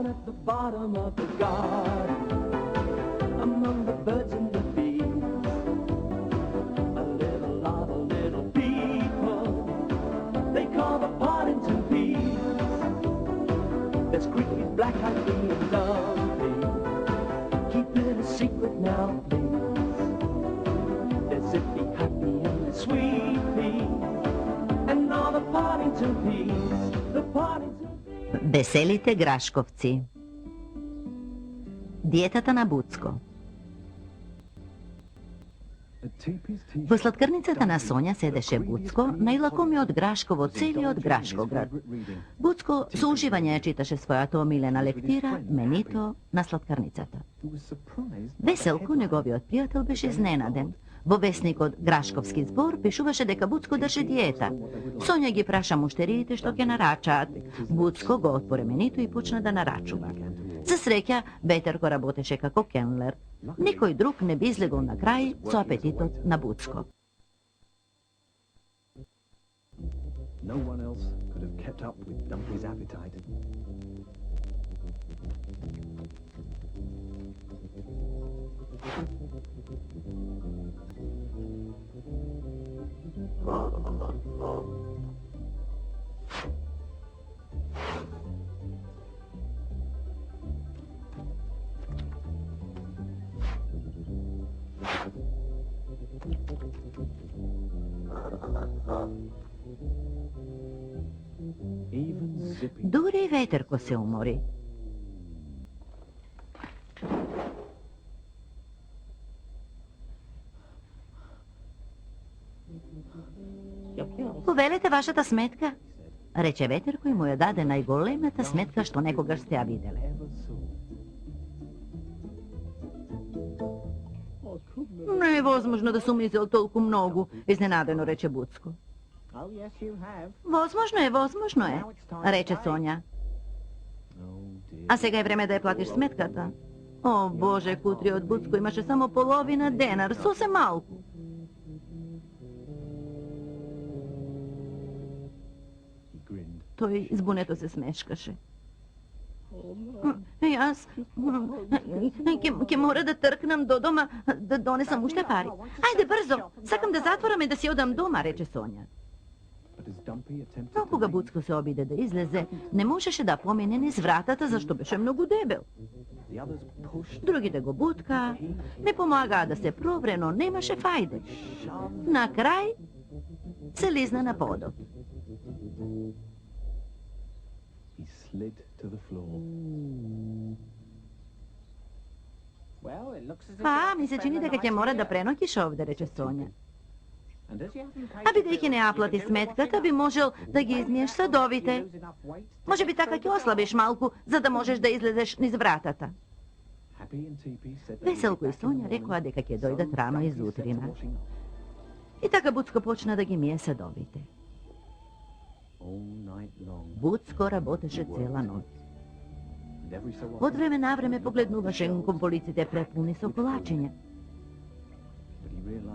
Down at the bottom of the garden, among the birds and the bees, a little lot of little people they call the Partington Bees. There's creepy black-eyed being lovely. Keep it a secret now, please. There's zippy, happy, and the sweet pea, and all the Partington Bees, the Partington. Veselite Graškovci. Диетата на Буцко. Во сладкарницата на Сонја седеше Буцко, најлакомиот Грашково целиот Грашкоград. Буцко со уживање читаше својата омилена лектира, Менито, на сладкарницата. Веселко, неговиот пријател, беше изненаден. Во весникот Грашковски збор пишуваше дека Буцко држи диета. Сонја ги праша муштериите што ќе нарачаат. Буцко го отворе менито и почна да нарачува. За среќа, Ветерко работеше како кенлер. Никој друг не би излегол на крај со апетитот на Буцко. No one else could have kept up with Dumpy's appetite. Дури и Ветерко се умори. Повелете вашата сметка, рече Ветерко и му ја даде најголемата сметка што некогаш сте ја виделе. Не е возможно да сум изел толку многу, изненадено рече Буцко. Возможно е, рече Сонја. А сега е време да ја платиш сметката. О, Боже, кутриот Буцко имаше само половина денар, сосем малку. Тој збунето се смешкаше. Јас ќе мора да тркнам до дома да донесам уште пари. Ајде брзо, сакам да затворам и да си одам дома, рече Сонја. Но кога Буцко се обиде да излезе, не можеше да помине низ вратата, зашто беше многу дебел. Другите го буткаа, не помагаа да се провре, но немаше фајде. На крај се лизна на подот. Па, ми се чини дека ќе мора да преноќиш овде, рече Сонја. А бидејќи не ја плати сметката, би можел да ги измиеш садовите. Може би така ќе ослабиш малку, за да можеш да излезеш низ вратата. Веселко и Сонја рекоа дека ќе дојдат рано изутрина. И така Буцко почна да ги мие садовите. Буцко работеше цела ноќ. Од време на време погледнуваше кон полиците препуни со колачиња.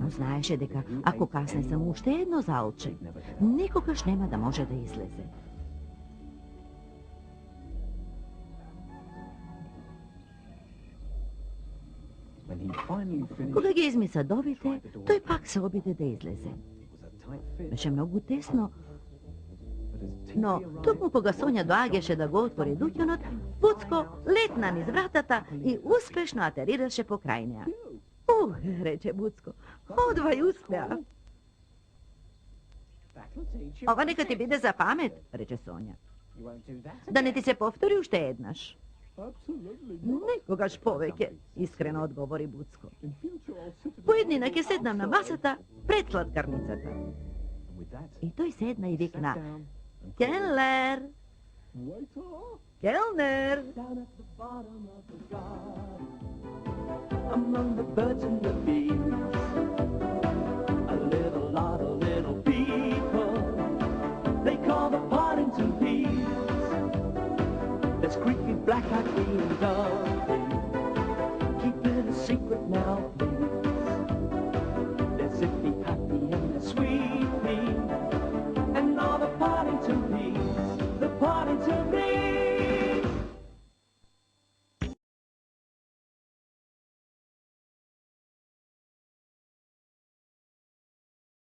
Но знаеше дека ако касне само уште едно залче, никогаш нема да може да излезе. Кога ги изми садовите, тој пак се обиде да излезе. Беше многу тесно, но токму кога Сонја доаѓаше да го отвори дуќанот, Буцко летна низ вратата и успешно атерираше покрај неа. Рече Буцко, одвај успеа. Ова нека ти биде за памет, рече Сонја. Да не ти се повтори уште еднаш. Никогаш повеќе, искрено одговори Буцко. Поеднина ќе седнам на масата пред сладкарницата. И тој седна и викна: Кенлер! Келнер! Among the birds and the bees, a little lot of little people they call the Partington Bees. There's creepy black-eyed being lovely. Keep it a secret now, please. There's zippy